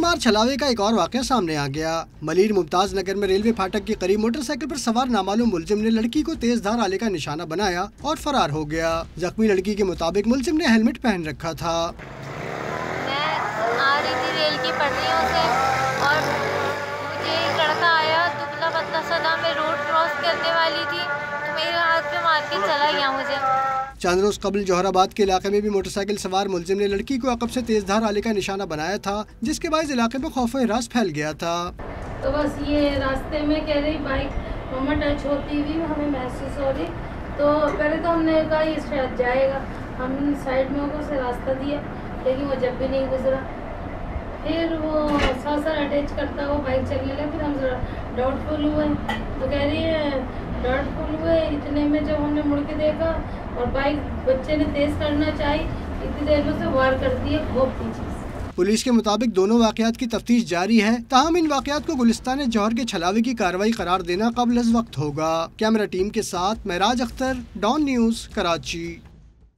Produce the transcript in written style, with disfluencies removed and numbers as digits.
शुमार छलावे का एक और वाक़या सामने आ गया। मलिर मुमताज नगर में रेलवे फाटक के करीब मोटरसाइकिल पर सवार नामालूम मुलजिम ने लड़की को तेज धार आले का निशाना बनाया और फरार हो गया। जख्मी लड़की के मुताबिक मुलजिम ने हेलमेट पहन रखा था। मैं आ रही थी रेल की पटरियों से और मुझे एक लड़का आया, दुबला पतला सा था। मैं रोड क्रॉस करने वाली थी तो मेरे हाथ पे मार के चला गया मुझे। चंद रोज कबल जौहराबाद के इलाके में भी मोटरसाइकिल सवार मुलजिम ने लड़की को अकब से तेज धार आले का निशाना बनाया था, जिसके बाद इलाके में खौफ हिरास फैल गया था। तो बस ये रास्ते में कह रही बाइक मम्मा टच होती हुई हमें महसूस हो रही, तो पहले तो हमने कहा ये शायद जाएगा, हम साइड में उसे रास्ता दिया लेकिन वो जब भी नहीं गुजरा। फिर वो साथ अटैच करता हुआ बाइक चलने लगा। फिर हम जरा डाउटफुल हुए तो कह रही है डाउटफुल हुए। इतने में जब हमने मुड़ के देखा और बाइक बच्चे ने तेज करना चाही, इतनी देर में से वार कर दिए बहुत पीछे से। पुलिस के मुताबिक दोनों वाक़यात की तफ्तीश जारी है। ताहम इन वाक़यात को गुलिस्तान जौहर के छलावे की कार्रवाई करार देना क़ब्ल अज़ वक्त होगा। कैमरा टीम के साथ महराज अख्तर, डॉन न्यूज़, कराची।